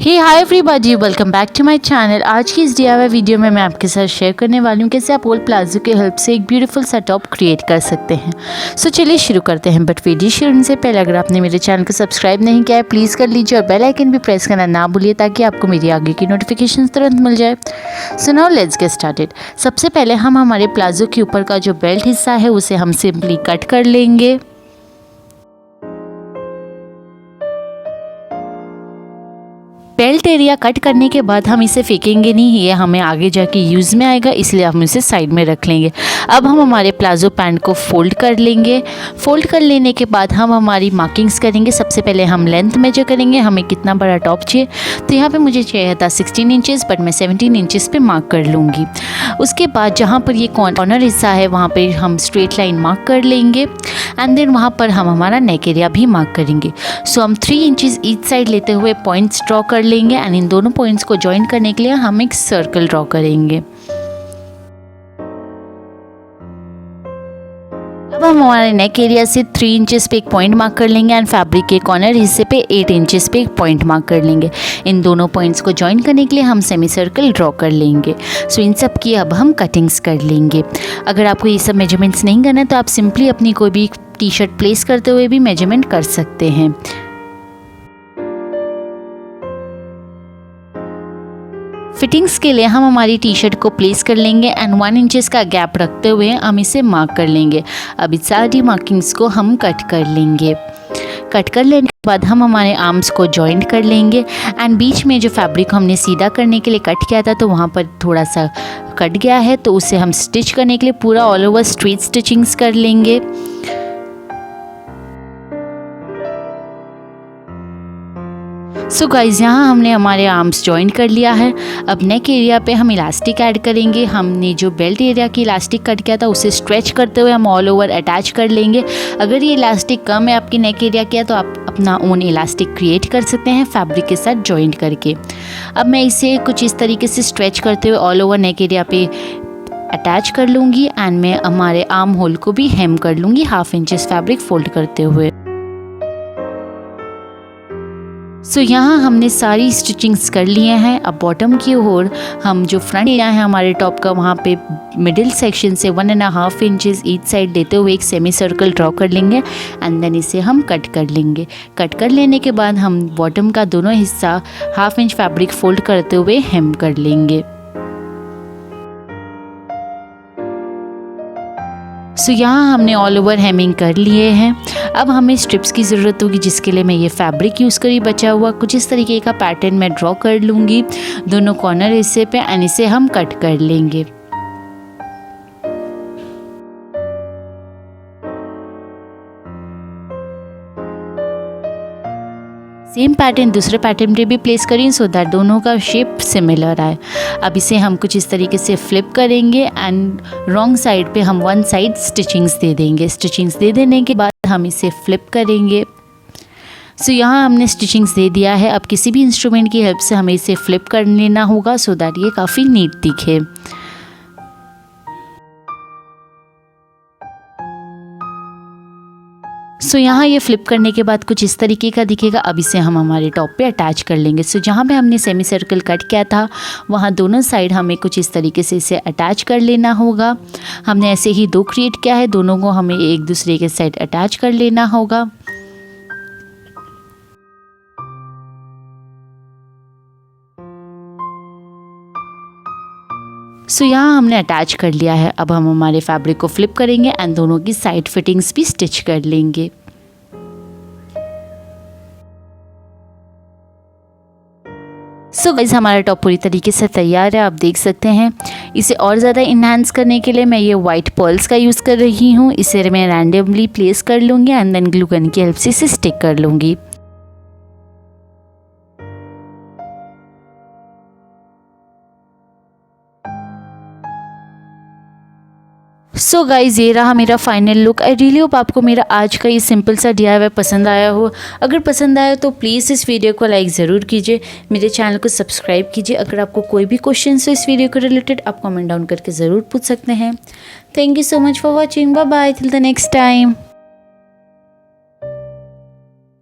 Hey hi everybody, welcome back to my channel. आज की इस DIY वीडियो में मैं आपके साथ शेयर करने वाली हूँ कैसे आप ओल्ड प्लाजो के हेल्प से एक ब्यूटीफुल सा टॉप क्रिएट कर सकते हैं। सो चलिए शुरू करते हैं। बट वीडियो शुरू करने से पहले अगर आपने मेरे चैनल को सब्सक्राइब नहीं किया है प्लीज़ कर लीजिए और बेल आइकन भी प्रेस करना ना भूलिए ताकि आपको मेरी आगे की नोटिफिकेशन तुरंत मिल जाए। So now let's get started. सबसे पहले हम हमारे प्लाजो के ऊपर का जो बेल्ट हिस्सा है उसे हम सिंपली कट कर लेंगे। बेल्ट एरिया कट करने के बाद हम इसे फेंकेंगे नहीं, ये हमें आगे जाके यूज़ में आएगा, इसलिए हम इसे साइड में रख लेंगे। अब हम हमारे प्लाजो पैंट को फोल्ड कर लेंगे। फोल्ड कर लेने के बाद हम हमारी मार्किंग्स करेंगे। सबसे पहले हम लेंथ मेजर करेंगे, हमें कितना बड़ा टॉप चाहिए। तो यहाँ पे मुझे चाहिए था 16 इंचेस, बट मैं 17 इंचेस पे मार्क कर लूँगी। उसके बाद जहाँ पर ये कॉर्नर हिस्सा है वहाँ पर हम स्ट्रेट लाइन मार्क कर लेंगे एंड देन वहाँ पर हम हमारा नेक एरिया भी मार्क करेंगे। सो हम 3 इंचेस ईच साइड लेते हुए पॉइंट्स ड्रॉ कर लेंगे एंड इन दोनों पॉइंट्स को ज्वाइन करने के लिए हम एक सर्कल ड्रॉ करेंगे। अब हम हमारे नेक एरिया से 3 इंचेस पे एक पॉइंट मार्क कर लेंगे एंड फैब्रिक के कॉर्नर हिस्से पे 8 इंचेस पे एक पॉइंट मार्क कर लेंगे। इन दोनों पॉइंट्स को ज्वाइन करने के लिए हम सेमी सर्कल ड्रॉ कर लेंगे। सो इन सब की अब हम कटिंग्स कर लेंगे। अगर आपको ये सब मेजरमेंट्स नहीं करना है तो आप सिंपली अपनी कोई भी टी शर्ट प्लेस करते हुए भी मेजरमेंट कर सकते हैं। फिटिंग्स के लिए हम हमारी टी शर्ट को प्लेस कर लेंगे एंड 1 इंचेस का गैप रखते हुए हम इसे मार्क कर लेंगे। अब इस सारी मार्किंग्स को हम कट कर लेंगे। कट कर लेने के बाद हम हमारे आर्म्स को जॉइंट कर लेंगे एंड बीच में जो फैब्रिक हमने सीधा करने के लिए कट किया था तो वहाँ पर थोड़ा सा कट गया है, तो उसे हम स्टिच करने के लिए पूरा ऑल ओवर स्ट्रेट स्टिचिंग्स कर लेंगे। सो गाइज यहाँ हमने हमारे आर्म्स जॉइन कर लिया है। अब नेक एरिया पे हम इलास्टिक ऐड करेंगे। हमने जो बेल्ट एरिया की इलास्टिक कट किया था उसे स्ट्रेच करते हुए हम ऑल ओवर अटैच कर लेंगे। अगर ये इलास्टिक कम है आपकी नेक एरिया की तो आप अपना ओन इलास्टिक क्रिएट कर सकते हैं फैब्रिक के साथ जॉइंट करके। अब मैं इसे कुछ इस तरीके से स्ट्रेच करते हुए ऑल ओवर नेक एरिया पे अटैच कर लूँगी एंड मैं हमारे आर्म होल को भी हेम कर लूँगी 1/2 इंचेस फैब्रिक फोल्ड करते हुए। सो यहाँ हमने सारी स्टिचिंग्स कर लिए हैं। अब बॉटम की ओर हम जो फ्रंट एरिया है हमारे टॉप का वहाँ पे मिडिल सेक्शन से 1.5 इंचेस ईच साइड देते हुए एक सेमी सर्कल ड्रॉ कर लेंगे एंड देन इसे हम कट कर लेंगे। कट कर लेने के बाद हम बॉटम का दोनों हिस्सा 1/2 इंच फैब्रिक फोल्ड करते हुए हेम कर लेंगे। सो यहाँ हमने ऑल ओवर हेमिंग कर लिए हैं। अब हमें स्ट्रिप्स की ज़रूरत होगी जिसके लिए मैं ये फैब्रिक यूज़ करी बचा हुआ कुछ इस तरीके का पैटर्न मैं ड्रॉ कर लूँगी दोनों कॉर्नर हिस्से पे एंड इसे हम कट कर लेंगे। सेम पैटर्न दूसरे पैटर्न पे भी प्लेस करें सो दैट दोनों का शेप सिमिलर आए। अब इसे हम कुछ इस तरीके से फ्लिप करेंगे एंड रॉन्ग साइड पे हम 1 साइड स्टिचिंग्स दे देंगे। स्टिचिंग्स दे देने के बाद हम इसे फ्लिप करेंगे। सो यहाँ हमने स्टिचिंग्स दे दिया है। अब किसी भी इंस्ट्रूमेंट की हेल्प से हमें इसे फ्लिप कर लेना होगा सो दैट ये काफ़ी नीट दिखे। सो यहाँ ये फ्लिप करने के बाद कुछ इस तरीके का दिखेगा। अब इसे हम हमारे टॉप पे अटैच कर लेंगे। सो जहाँ पे हमने सेमी सर्कल कट किया था वहाँ दोनों साइड हमें कुछ इस तरीके से इसे अटैच कर लेना होगा। हमने ऐसे ही 2 क्रिएट किया है, दोनों को हमें एक दूसरे के साइड अटैच कर लेना होगा। सो यहाँ हमने अटैच कर लिया है। अब हम हमारे फैब्रिक को फ्लिप करेंगे एंड दोनों की साइड फिटिंग्स भी स्टिच कर लेंगे। सो गाइस हमारा टॉप पूरी तरीके से तैयार है, आप देख सकते हैं। इसे और ज़्यादा इन्हांस करने के लिए मैं ये वाइट पर्ल्स का यूज़ कर रही हूँ। इसे मैं रैंडमली प्लेस कर लूँगी एंड देन ग्लू गन की हेल्प से इसे स्टिक कर लूँगी। सो गाइज़ ये रहा मेरा final look. I really hope आपको मेरा आज का ये सिंपल सा DIY पसंद आया हो। अगर पसंद आया तो प्लीज़ इस वीडियो को लाइक ज़रूर कीजिए, मेरे चैनल को सब्सक्राइब कीजिए। अगर आपको कोई भी क्वेश्चन हो इस वीडियो को रिलेटेड आप कमेंट डाउन करके ज़रूर पूछ सकते हैं। Thank you so much for watching. Bye bye till the next time.